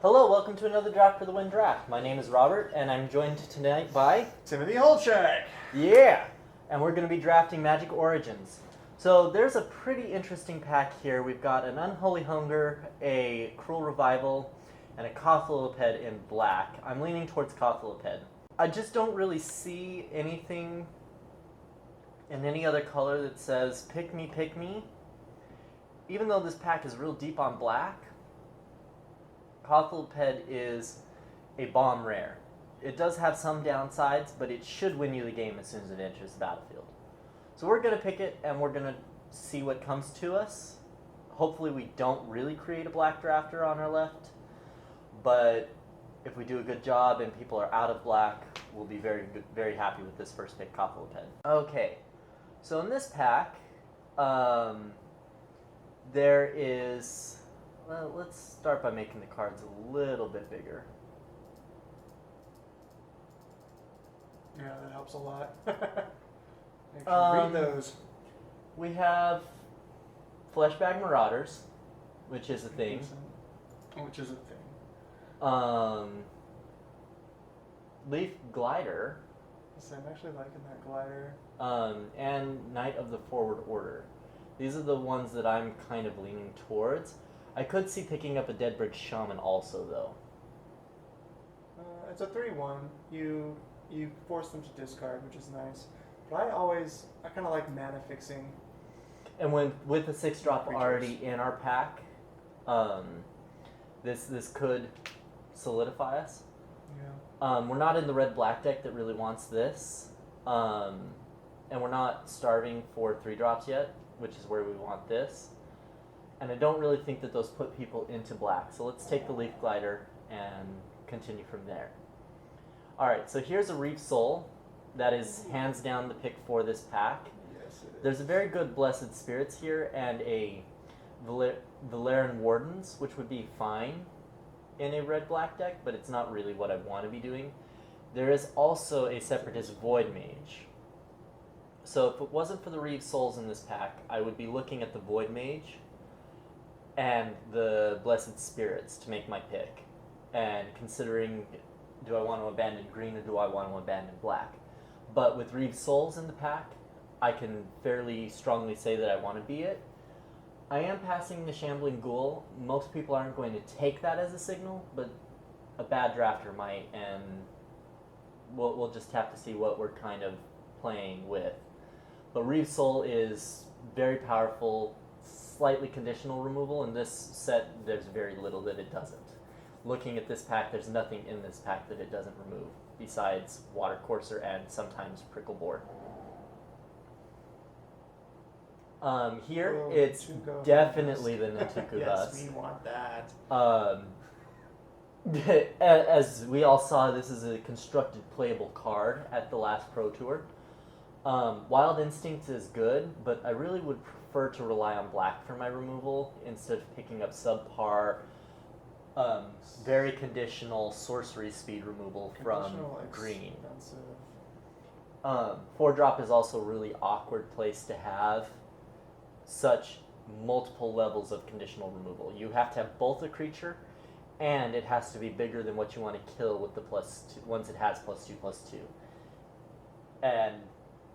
Hello, welcome to another Draft for the Win draft. My name is Robert, and I'm joined tonight by Timothy Holchak. Yeah, and we're going to be drafting Magic Origins. So there's a pretty interesting pack here. We've got an Unholy Hunger, a Cruel Revival, and a Cothaloped in black. I'm leaning towards Cothaloped. I just don't really see anything in any other color that says pick me, pick me. Even though this pack is real deep on black, Cothaloped is a bomb rare. It does have some downsides, but it should win you the game as soon as it enters the battlefield. So we're going to pick it, and we're going to see what comes to us. Hopefully we don't really create a black drafter on our left, but if we do a good job and people are out of black, we'll be very happy with this first pick, Cothaloped. Okay, so in this pack, there is... Well, let's start by making the cards a little bit bigger. Yeah, that helps a lot. Read those. We have Fleshbag Marauders, which is a thing. Which is a thing. Leaf Glider. So I'm actually liking that glider. And Knight of the Forward Order. These are the ones that I'm kind of leaning towards. I could see picking up a Deadbridge Shaman also, though. It's a 3/1. You force them to discard, which is nice. But I kind of like mana fixing. And with a 6-drop already in our pack, this could solidify us. Yeah. We're not in the red-black deck that really wants this, and we're not starving for 3-drops yet, which is where we want this. And I don't really think that those put people into black. So let's take the Leaf Glider and continue from there. Alright, so here's a Reef Soul. That is hands down the pick for this pack. Yes, it is. There's a very good Blessed Spirits here and a Valerian Wardens, which would be fine in a red-black deck, but it's not really what I want to be doing. There is also a Separatist Void Mage. So if it wasn't for the Reef Souls in this pack, I would be looking at the Void Mage and the Blessed Spirits to make my pick. And considering, do I want to abandon green or do I want to abandon black? But with Reef Souls in the pack, I can fairly strongly say that I want to be it. I am passing the Shambling Ghoul. Most people aren't going to take that as a signal, but a bad drafter might, and we'll just have to see what we're kind of playing with. But Reef Soul is very powerful, slightly conditional removal. In this set, there's very little that it doesn't. Looking at this pack, there's nothing in this pack that it doesn't remove, besides Water Courser and sometimes Prickle Boar. Here, it's definitely the Nantuku Husk. Yes, we want that. As we all saw, this is a constructed playable card at the last Pro Tour. Wild Instinct is good, but I really would prefer to rely on black for my removal instead of picking up subpar, very conditional sorcery speed removal from green. 4-drop is also a really awkward place to have such multiple levels of conditional removal. You have to have both a creature, and it has to be bigger than what you want to kill with the +2, once it has +2/+2. And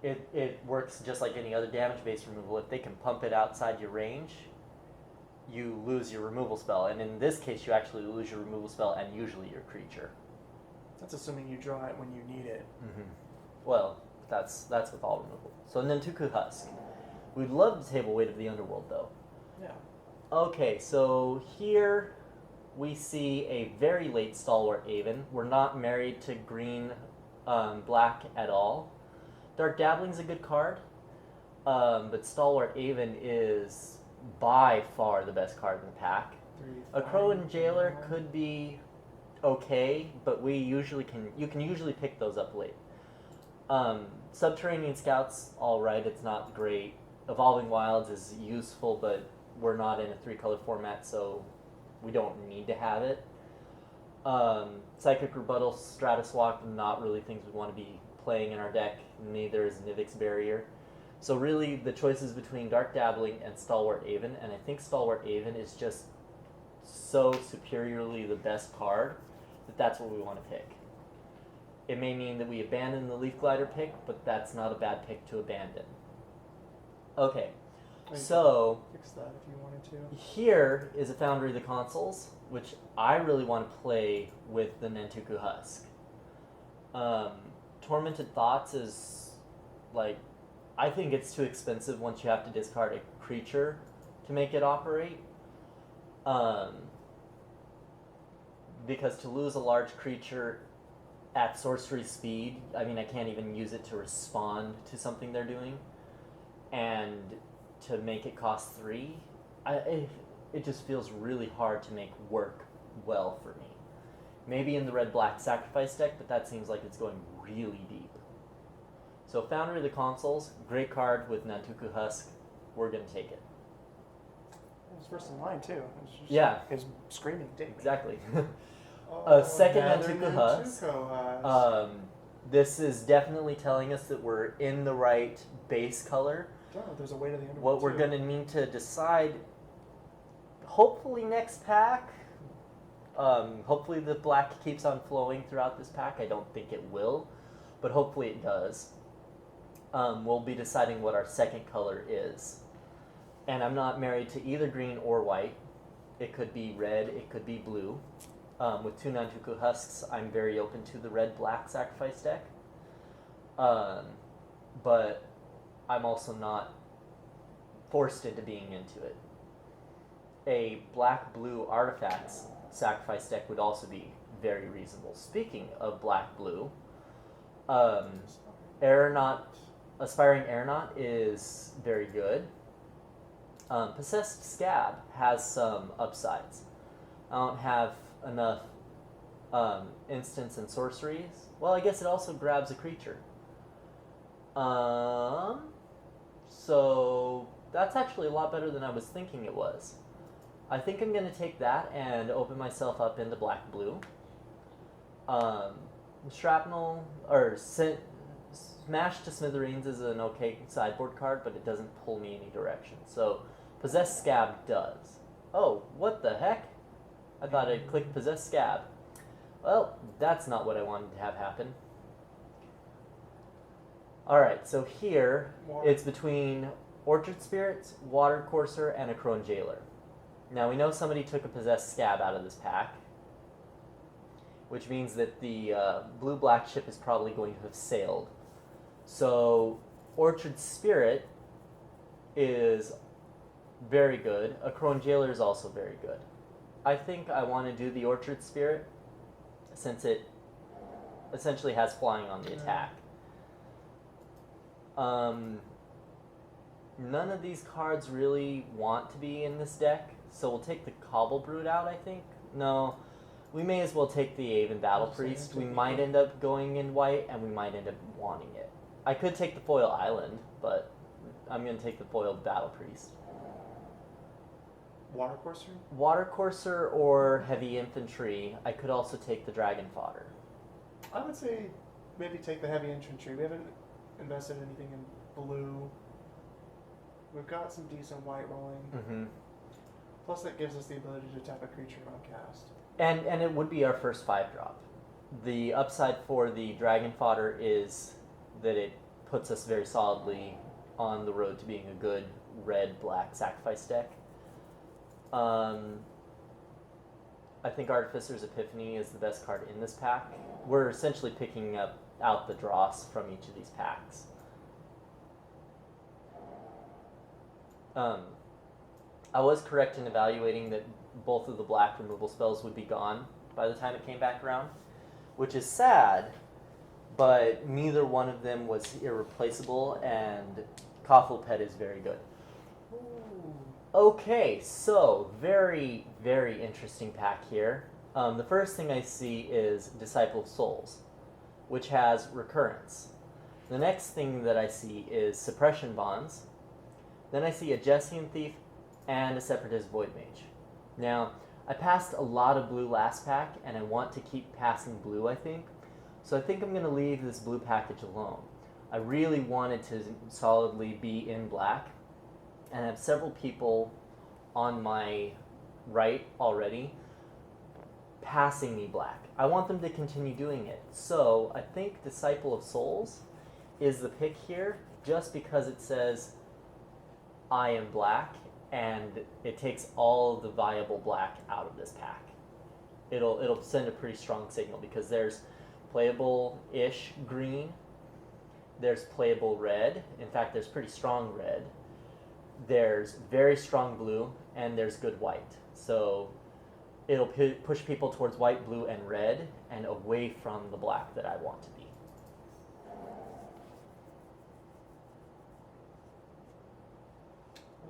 it works just like any other damage-based removal. If they can pump it outside your range, you lose your removal spell. And in this case, you actually lose your removal spell and usually your creature. That's assuming you draw it when you need it. Mm-hmm. Well, that's with all removal. So Nantuku Husk. We'd love the table weight of the Underworld, though. Yeah. Okay, so here we see a very late Stalwart Aven. We're not married to green, black at all. Dark Dabbling's a good card, but Stalwart Aven is by far the best card in the pack. A Crow and Jailer could be okay, but you can usually pick those up late. Subterranean Scout's alright, it's not great. Evolving Wilds is useful, but we're not in a 3-color format, so we don't need to have it. Psychic Rebuttal, Stratus Walk, not really things we want to be playing in our deck. Neither is Nivix Barrier. So really, the choice is between Dark Dabbling and Stalwart Aven, and I think Stalwart Aven is just so superiorly the best card that that's what we want to pick. It may mean that we abandon the Leaf Glider pick, but that's not a bad pick to abandon. Okay, so fix that if you wanted to. here is a Foundry of the Consoles, which I really want to play with the Nantuku Husk. Tormented Thoughts is like, I think it's too expensive once you have to discard a creature to make it operate. Because to lose a large creature at sorcery speed, I mean, I can't even use it to respond to something they're doing, and to make it cost 3, it just feels really hard to make work well for me. Maybe in the red-black sacrifice deck, but that seems like it's going really deep. So Foundry of the Consoles, great card with Nantuku Husk. We're going to take it. It was first in line, too. Yeah. It was screaming, take me. Exactly. Second another Nantuku Husk. This is definitely telling us that we're in the right base color. Oh, there's a way to the underworld. What we're going to need to decide, hopefully next pack, hopefully the black keeps on flowing throughout this pack. I don't think it will, but hopefully it does. We'll be deciding what our second color is. And I'm not married to either green or white. It could be red, it could be blue. With 2 Nantuku Husks, I'm very open to the red-black sacrifice deck. But I'm also not forced into being into it. A black-blue artifacts sacrifice deck would also be very reasonable. Speaking of black-blue, Aspiring Aeronaut is very good. Possessed Scab has some upsides. I don't have enough instants and sorceries. Well, I guess it also grabs a creature. So that's actually a lot better than I was thinking it was. I think I'm going to take that and open myself up into black-blue. Shrapnel, or Smash to Smithereens is an okay sideboard card, but it doesn't pull me any direction. So Possessed Scab does. Oh, what the heck? I thought I'd click Possessed Scab. Well, that's not what I wanted to have happen. Alright, so here it's between Orchard Spirits, Water Courser, and a Crone Jailer. Now we know somebody took a Possessed Scab out of this pack, which means that the blue-black ship is probably going to have sailed. So Orchard Spirit is very good. A Crone Jailer is also very good. I think I want to do the Orchard Spirit since it essentially has flying on the attack. None of these cards really want to be in this deck, so we'll take the Cobble Brood out, I think. No, we may as well take the Aven Battle Priest. We might end up going in white, and we might end up wanting it. I could take the Foil Island, but I'm going to take the Foil Battle Priest. Water Courser? Water Courser or Heavy Infantry. I could also take the Dragon Fodder. I would say maybe take the Heavy Infantry. We haven't invested anything in blue. We've got some decent white rolling. Mm-hmm. Plus that gives us the ability to tap a creature on cast. And it would be our first 5-drop. The upside for the Dragon Fodder is that it puts us very solidly on the road to being a good red-black sacrifice deck. I think Artificer's Epiphany is the best card in this pack. We're essentially picking out the dross from each of these packs. I was correct in evaluating that both of the black removal spells would be gone by the time it came back around, which is sad, but neither one of them was irreplaceable, and Kofflepet is very good. Ooh. Okay, so very, very interesting pack here. The first thing I see is Disciple of Souls, which has recurrence. The next thing that I see is Suppression Bonds. Then I see a Jessian Thief and a Separatist Void Mage. Now, I passed a lot of blue last pack, and I want to keep passing blue, I think. So I think I'm going to leave this blue package alone. I really wanted to solidly be in black, and I have several people on my right already passing me black. I want them to continue doing it. So I think Disciple of Souls is the pick here, just because it says I am black, and it takes all the viable black out of this pack. It'll send a pretty strong signal, because there's playable-ish green, there's playable red, in fact there's pretty strong red, there's very strong blue, and there's good white. So it'll push people towards white, blue, and red, and away from the black that I want to be.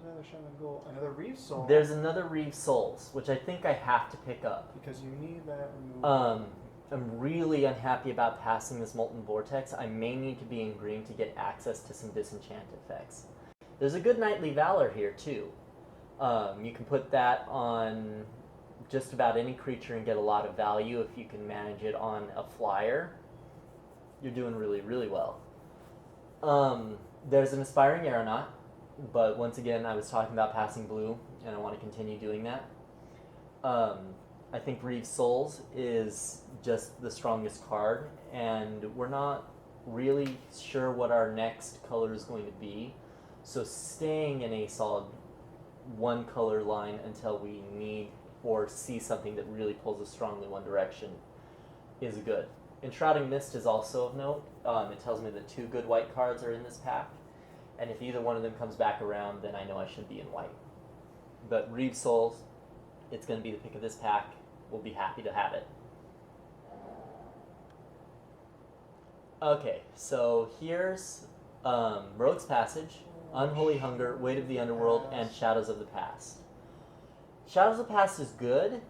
Another Shaman Gold, another Reeve Soul. There's another Reeve Souls, which I think I have to pick up. Because you need that removal. I'm really unhappy about passing this Molten Vortex. I may need to be in green to get access to some disenchant effects. There's a good Knightly Valor here too. You can put that on just about any creature and get a lot of value if you can manage it on a flyer. You're doing really, really well. There's an Aspiring Aeronaut, but once again, I was talking about passing blue, and I want to continue doing that. I think Reeve Souls is just the strongest card, and we're not really sure what our next color is going to be, so staying in a solid one color line until we need or see something that really pulls us strongly one direction is good. Enshrouding Mist is also of note. It tells me that 2 good white cards are in this pack, and if either one of them comes back around, then I know I should be in white. But Reeve Souls, it's going to be the pick of this pack. We'll be happy to have it. Okay, so here's Rogue's Passage, Unholy Hunger, Weight of the Underworld, and Shadows of the Past. Shadows of the Past is good,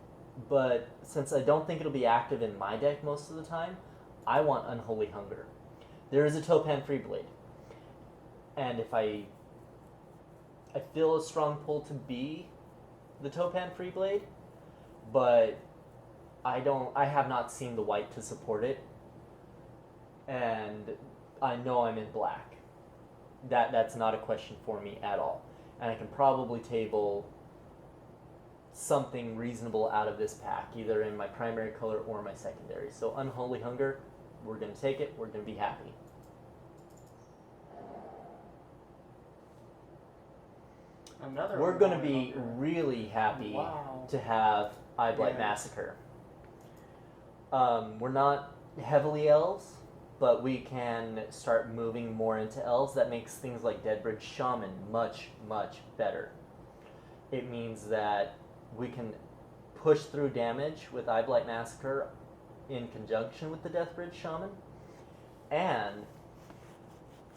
but since I don't think it'll be active in my deck most of the time, I want Unholy Hunger. There is a Topan Freeblade, and if I feel a strong pull to be the Topan Freeblade, but I have not seen the white to support it, and I know I'm in black. That's not a question for me at all, and I can probably table something reasonable out of this pack, either in my primary color or my secondary. So Unholy Hunger, we're going to take it, we're going to be happy. We're going to be really happy to have Eyeblight Massacre. We're not heavily elves, but we can start moving more into elves. That makes things like Deadbridge Shaman much, much better. It means that we can push through damage with Eyeblight Massacre in conjunction with the Deathbridge Shaman and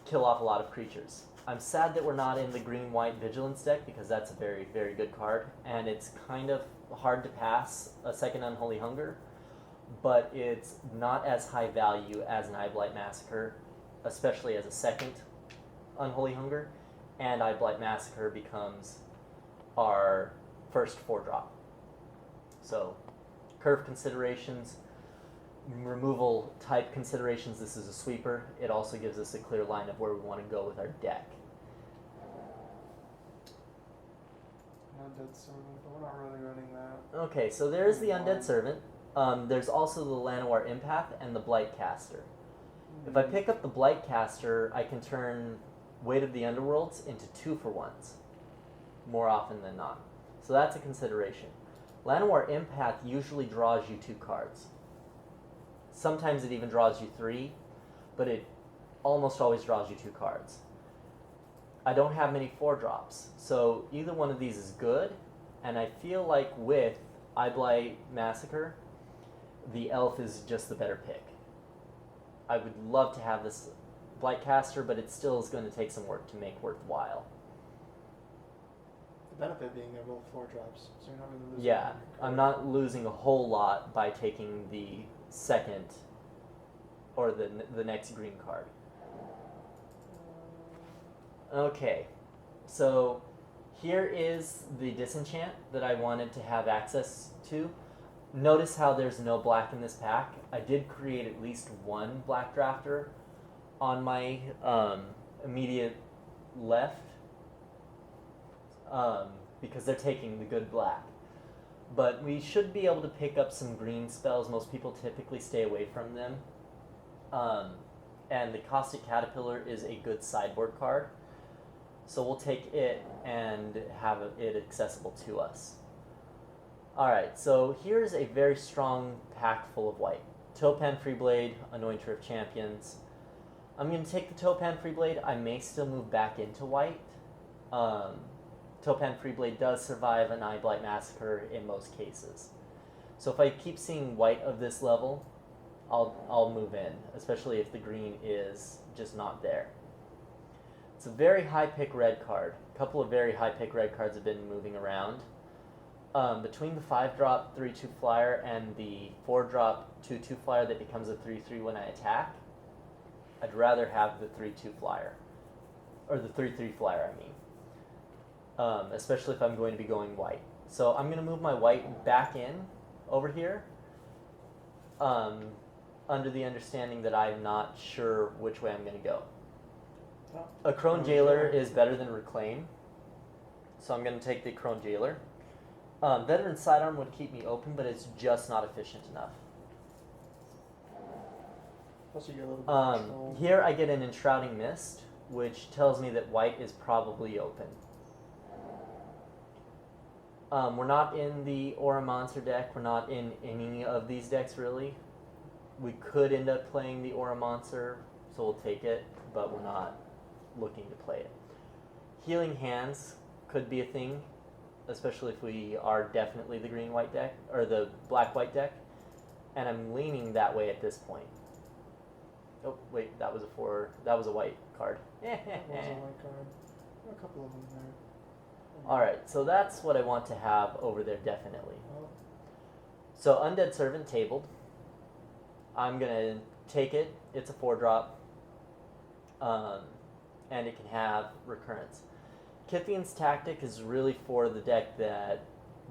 kill off a lot of creatures. I'm sad that we're not in the green-white Vigilance deck, because that's a very, very good card, and it's kind of hard to pass a second Unholy Hunger, but it's not as high value as an Eyeblight Massacre, especially as a second Unholy Hunger, and Eyeblight Massacre becomes our first 4-drop. So, curve considerations, removal type considerations, this is a sweeper. It also gives us a clear line of where we want to go with our deck. Undead Servant, but we're not really running that. Okay, so there's the Undead Servant. There's also the Llanowar Empath and the Blightcaster. If I pick up the Blightcaster, I can turn Weight of the Underworlds into 2-for-1s, more often than not. So that's a consideration. Llanowar Empath usually draws you 2 cards. Sometimes it even draws you 3, but it almost always draws you 2 cards. I don't have many 4-drops, so either one of these is good, and I feel like with Eyeblight Massacre, the elf is just the better pick. I would love to have this Blightcaster, but it still is going to take some work to make worthwhile. The benefit being they're both 4-drops, so you're not really losing. Yeah, I'm not losing a whole lot by taking the second or the next green card. Okay, so here is the disenchant that I wanted to have access to. Notice how there's no black in this pack. I did create at least one black drafter on my immediate left because they're taking the good black. But we should be able to pick up some green spells. Most people typically stay away from them. And the Caustic Caterpillar is a good sideboard card. So we'll take it and have it accessible to us. Alright, so here's a very strong pack full of white. Taupan Freeblade, Anointer of Champions. I'm going to take the Taupan Freeblade. I may still move back into white. Taupan Freeblade does survive an Eye Blight Massacre in most cases. So if I keep seeing white of this level, I'll move in, especially if the green is just not there. It's a very high pick red card. A couple of very high pick red cards have been moving around. Between the 5-drop 3/2 flyer and the 4-drop 2/2 flyer that becomes a 3/3 when I attack, I'd rather have the 3/2 flyer. Or the 3/3 flyer, I mean. Especially if I'm going to be going white. So I'm going to move my white back in over here. Under the understanding that I'm not sure which way I'm going to go. A Crone Jailer is better than Reclaim. So I'm going to take the Crone Jailer. Veteran Sidearm would keep me open, but it's just not efficient enough. Plus you get a little bit of control. Here I get an Enshrouding Mist, which tells me that white is probably open. We're not in the Aura Monster deck. We're not in any of these decks, really. We could end up playing the Aura Monster, so we'll take it, but we're not looking to play it. Healing Hands could be a thing, especially if we are definitely the green-white deck, or the black-white deck, and I'm leaning that way at this point. Oh, wait, that was a white card. That was a white card. There are a couple of them there. Alright, so that's what I want to have over there, definitely. Oh. So Undead Servant tabled. I'm going to take it. It's a 4-drop. And it can have recurrence. Kithian's Tactic is really for the deck that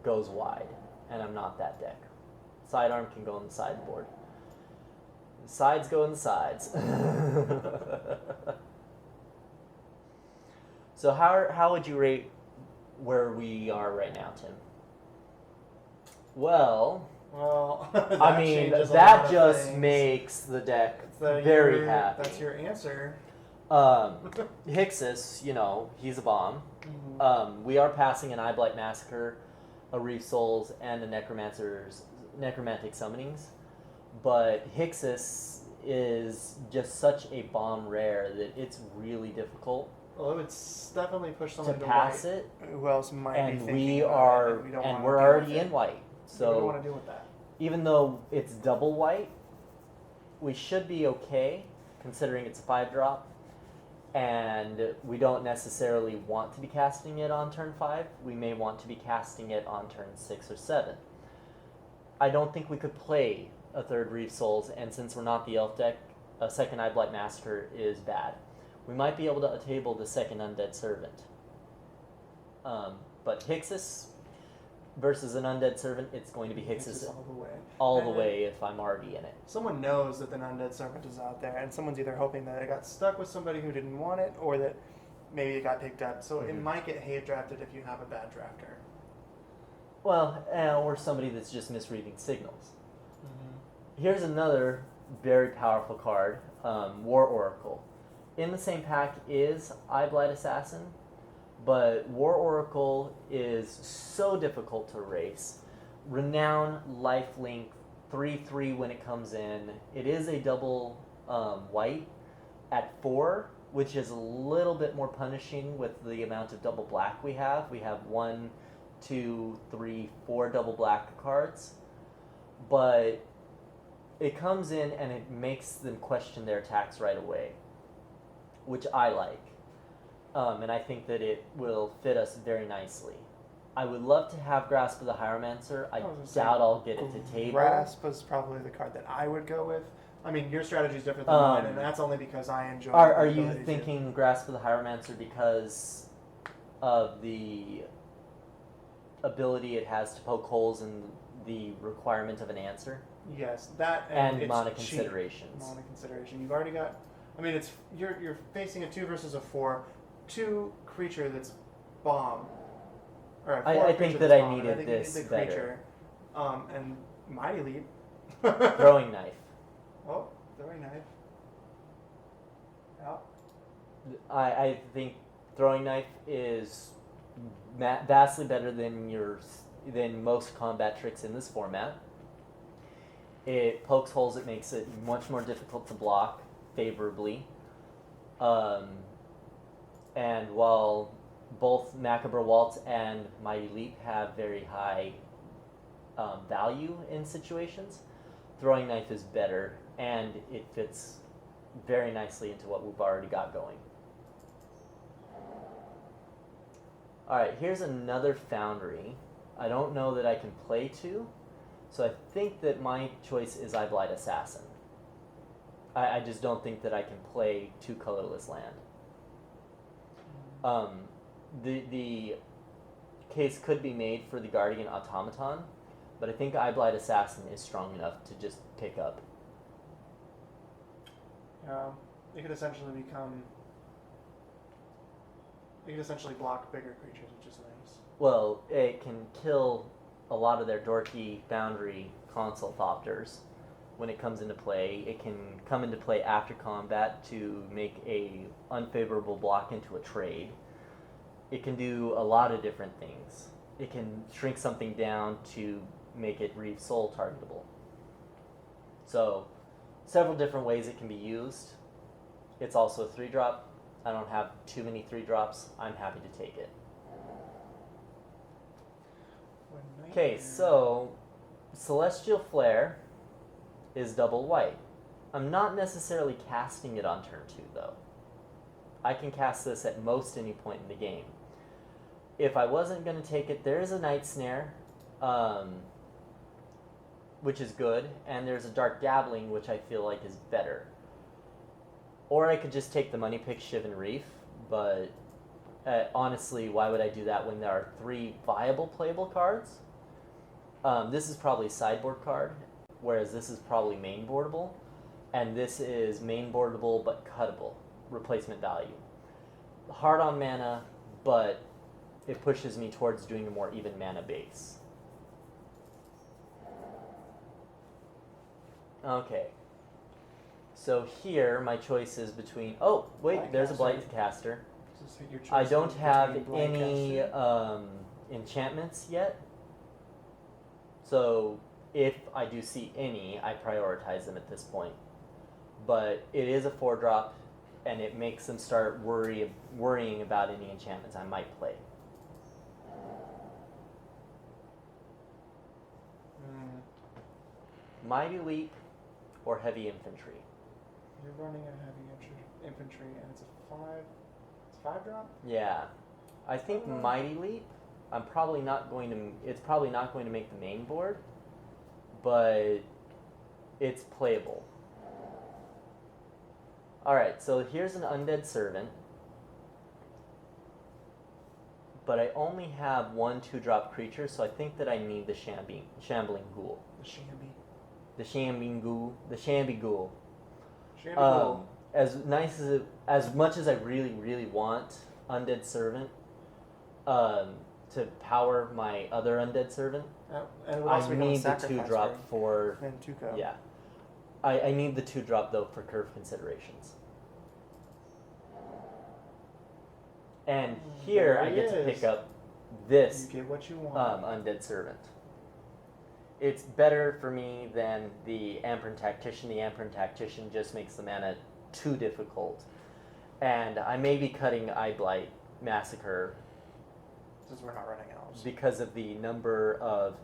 goes wide, and I'm not that deck. Sidearm can go on the sideboard. The sides go in the sides. So how would you rate where we are right now, Tim? Well, I mean, that just makes the deck very happy. That's your answer. Hixus, he's a bomb. Mm-hmm. We are passing an Eye Blight Massacre, a Reef Souls, and a Necromantic Summonings. But Hixus is just such a bomb rare that it's really difficult Well, it would definitely push someone to pass white. it. Who else might be And thinking we about are, it, and and we we're don't already in white. So we don't So want to deal with that. even though it's double white, we should be okay, considering it's a 5-drop. And we don't necessarily want to be casting it on turn 5. We may want to be casting it on turn 6 or 7. I don't think we could play a 3rd Reef Souls, and since we're not the Elf deck, a 2nd Eye Blight Massacre is bad. We might be able to table the 2nd Undead Servant. But Hixus versus an Undead Servant, it's going to be Hixus all the way. all the way if I'm already in it. Someone knows that the undead servant is out there, and someone's either hoping that it got stuck with somebody who didn't want it, or that maybe it got picked up. So it might get hate drafted if you have a bad drafter. Well, or somebody that's just misreading signals. Here's another very powerful card, War Oracle. In the same pack is Eye Blight Assassin, but War Oracle is so difficult to erase. Renown, Lifelink, 3/3 when it comes in. It is a double white at 4, which is a little bit more punishing with the amount of double black we have. We have 1, 2, 3, 4 double black cards, but it comes in and it makes them question their attacks right away, which I like. And I think that it will fit us very nicely. I would love to have Grasp of the Hieromancer. I doubt I'll get it to table. Grasp was probably the card that I would go with. I mean, your strategy is different than mine, and that's only because I enjoy it. Are you thinking Grasp of the Hieromancer because of the ability it has to poke holes in the requirement of an answer? Yes, that And it's mana cheap. considerations. Mana consideration. You've already got I mean, it's you're facing a 2 versus a 4, 2 creature that's bomb. Or a 4 I creature think that that's I bomb, and needed think you this need the better. creature. And Mighty Leap. Throwing knife. Oh, throwing knife. Yeah. I think throwing knife is vastly better than most combat tricks in this format. It pokes holes. It makes it much more difficult to block favorably. And while both Macabre Waltz and Mighty Leap have very high value in situations, throwing knife is better, and it fits very nicely into what we've already got going. Alright, here's another Foundry. I don't know that I can play two, so I think that my choice is Eyeblight Assassin. I just don't think that I can play two colorless land. The case could be made for the Guardian Automaton, but I think Eyeblight Assassin is strong enough to just pick up. It could essentially block bigger creatures, which is nice. Well, it can kill a lot of their dorky Foundry console thopters when it comes into play. It can come into play after combat to make a unfavorable block into a trade. It can do a lot of different things. It can shrink something down to make it Reeve Soul targetable. So, several different ways it can be used. It's also a 3-drop. I don't have too many 3-drops. I'm happy to take it. Okay, so Celestial Flare is double white. I'm not necessarily casting it on turn 2, though. I can cast this at most any point in the game. If I wasn't going to take it, there is a Night Snare, which is good, and there's a Dark Dabbling, which I feel like is better. Or I could just take the Money Pick, Shiv, and Reef, but honestly, why would I do that when there are 3 viable playable cards? This is probably a sideboard card, whereas this is probably main boardable, and this is main boardable but cuttable, replacement value. Hard on mana, but it pushes me towards doing a more even mana base. Okay. So here, my choice is between... Oh, wait, there's a Blight Caster. I don't have any enchantments yet. So if I do see any, I prioritize them at this point. But it is a 4-drop, and it makes them start worrying about any enchantments I might play. Mighty Leap or Heavy Infantry? You're running a heavy infantry, and it's a 5-drop? Yeah. I think Mighty Leap, it's probably not going to make the main board, but it's playable. Alright, so here's an Undead Servant, but I only have 1 2-drop creature, so I think that I need the Shambling Ghoul. The Shambling Ghoul. As much as I really, really want Undead Servant to power my other Undead Servant, I need the 2-drop for Tuco. Yeah. I need the 2-drop though for curve considerations. And here I get to pick up this you get what you want. Undead Servant. It's better for me than the Amperin Tactician. The Amperin Tactician just makes the mana too difficult. And I may be cutting Eyeblight Massacre Since we're not running elves. because of the number of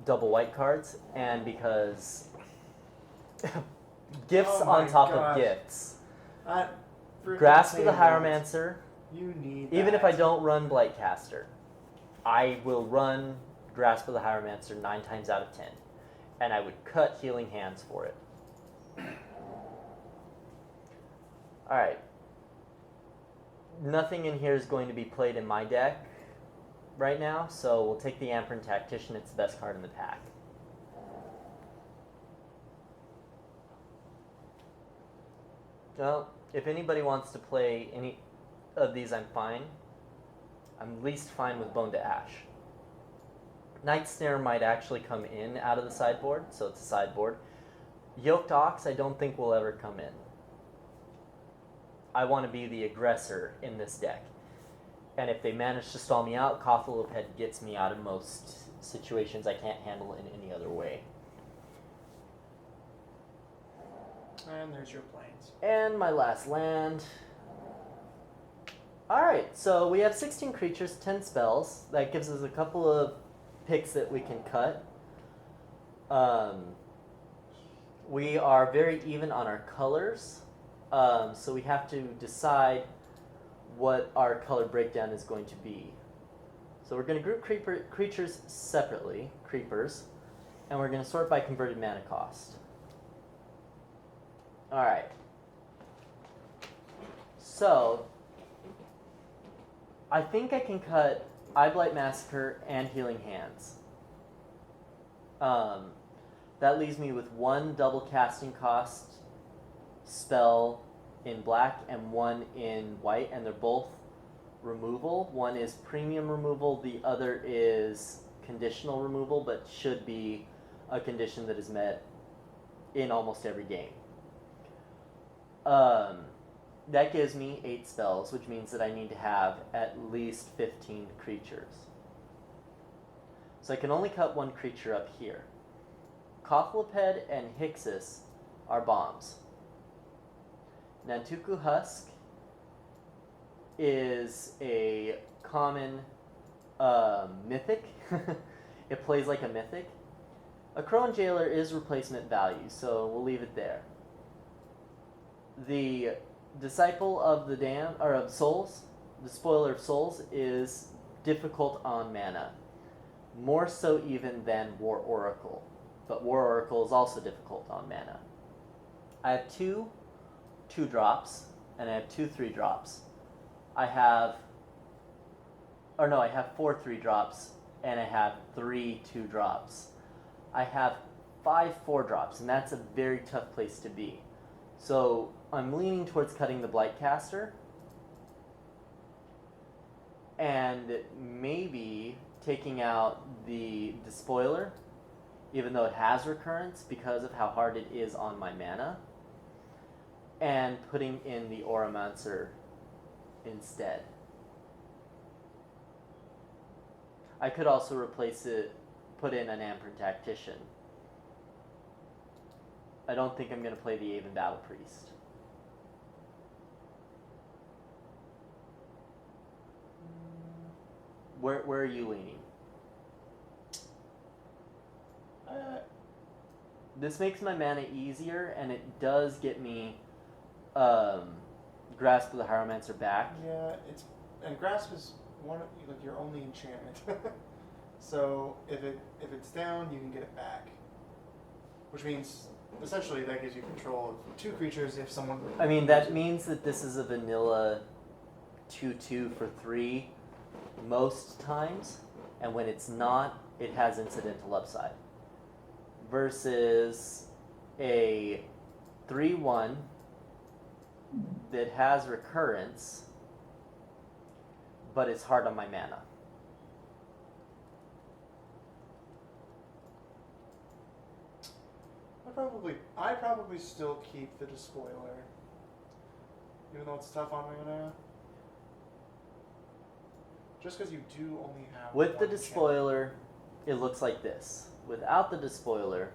double white cards, and because gifts on top of gifts. Grasp of the Hieromancer. You need Even that. if I don't run Blightcaster, I will run Grasp of the Hieromancer 9 times out of 10, and I would cut Healing Hands for it. Alright. Nothing in here is going to be played in my deck right now, so we'll take the Amperin Tactician. It's the best card in the pack. Well, if anybody wants to play any of these, I'm fine. I'm least fine with Bone to Ash. Night Snare might actually come in out of the sideboard, so it's a sideboard. Yoked Ox I don't think will ever come in. I want to be the aggressor in this deck. And if they manage to stall me out, Cothaloped gets me out of most situations I can't handle in any other way. And there's your planes. And my last land. Alright, so we have 16 creatures, 10 spells. That gives us a couple of picks that we can cut. We are very even on our colors. So we have to decide what our color breakdown is going to be. So we're going to group creatures separately, creepers, and we're going to sort by converted mana cost. Alright. So, I think I can cut Eyeblight Massacre and Healing Hands. That leaves me with one double casting cost spell in black and one in white, and they're both removal. One is premium removal, the other is conditional removal, but should be a condition that is met in almost every game. That gives me 8 spells, which means that I need to have at least 15 creatures. So I can only cut one creature up here. Cothaloped and Hixus are bombs. Nantuku Husk is a common mythic. It plays like a mythic. A Crone Jailer is replacement value, so we'll leave it there. The Disciple of the Damned, or of Souls, the Spoiler of Souls, is difficult on mana. More so even than War Oracle. But War Oracle is also difficult on mana. I have 2 2-drops, and I have 2 3-drops. I have 4 3-drops, and I have 3 2-drops. I have 5 4-drops, and that's a very tough place to be. So I'm leaning towards cutting the Blightcaster, and maybe taking out the Despoiler, even though it has recurrence because of how hard it is on my mana, and putting in the Auramancer instead. I could also put in an Amperin Tactician. I don't think I'm going to play the Aven Battle Priest. Where are you leaning? This makes my mana easier, and it does get me Grasp of the Hieromancer back. Yeah, and Grasp is your only enchantment. So if it's down, you can get it back, which means essentially that gives you control of 2 creatures if someone. I mean, that means that this is a vanilla 2/2 for 3 most times, and when it's not, it has incidental upside. Versus a 3/1 that has recurrence, but it's hard on my mana. I probably still keep the Despoiler, even though it's tough on mana. Just because you do only have With the one Despoiler, it looks like this. Without the Despoiler,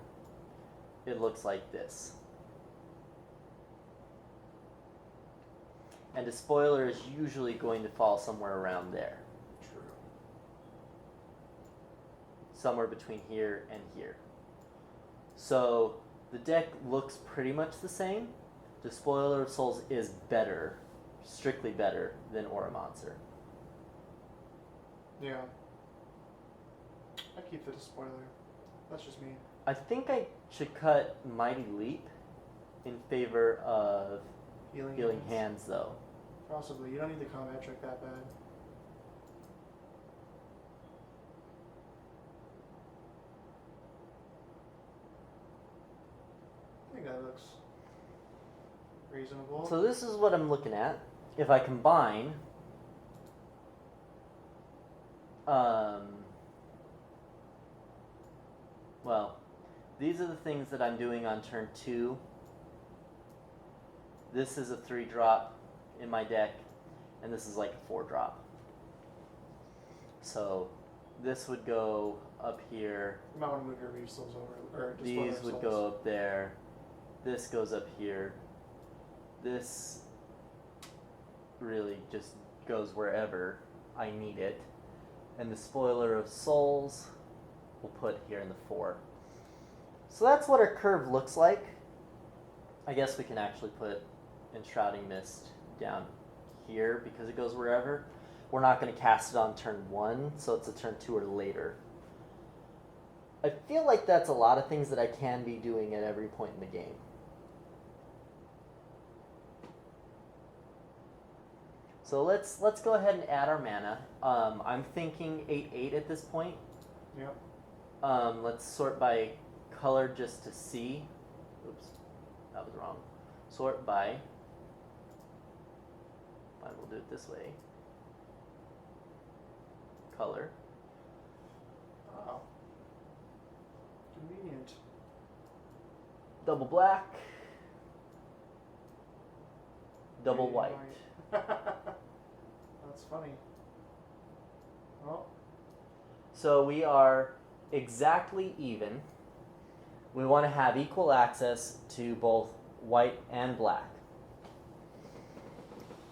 it looks like this. And Despoiler is usually going to fall somewhere around there. True. Somewhere between here and here. So the deck looks pretty much the same. Despoiler of Souls is better, strictly better than Auramancer. Yeah. I keep the Despoiler. That's just me. I think I should cut Mighty Leap in favor of Healing Hands, though. Possibly. You don't need the combat trick that bad. I think that looks reasonable. So this is what I'm looking at. If I combine, well, these are the things that I'm doing on turn 2. This is a 3-drop in my deck, and this is like a 4-drop. So this would go up here. You might want to move your Reef Souls over, or just These would go up there. This goes up here. This really just goes wherever I need it. And the Spoiler of Souls we'll put here in the 4. So that's what our curve looks like. I guess we can actually put Enshrouding Mist down here because it goes wherever. We're not going to cast it on turn 1, so it's a turn 2 or later. I feel like that's a lot of things that I can be doing at every point in the game. So let's go ahead and add our mana. I'm thinking 8/8 at this point. Yep. Let's sort by color just to see. Oops, that was wrong. Sort by. Fine, we'll do it this way. Color. Oh. Convenient. Double black. Double white. That's funny. Well. So we are exactly even. We want to have equal access to both white and black.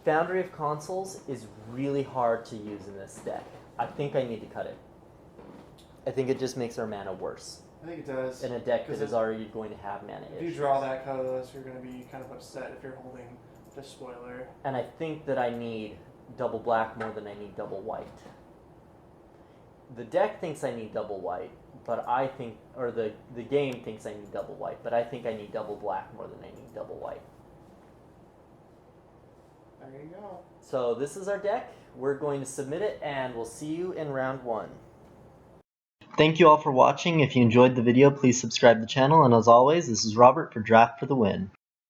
Foundry of Consoles is really hard to use in this deck. I think I need to cut it. I think it just makes our mana worse. I think it does. In a deck that is already going to have mana If issues. you draw that colorless, you're going to be kind of upset if you're holding the Spoiler. And I think that I need double black more than I need double white. The deck thinks I need double white, but I think, or the game thinks I need double white, but I think I need double black more than I need double white. There you go. So this is our deck. We're going to submit it, and we'll see you in round 1. Thank you all for watching. If you enjoyed the video, please subscribe to the channel, and as always, this is Robert for Draft for the Win.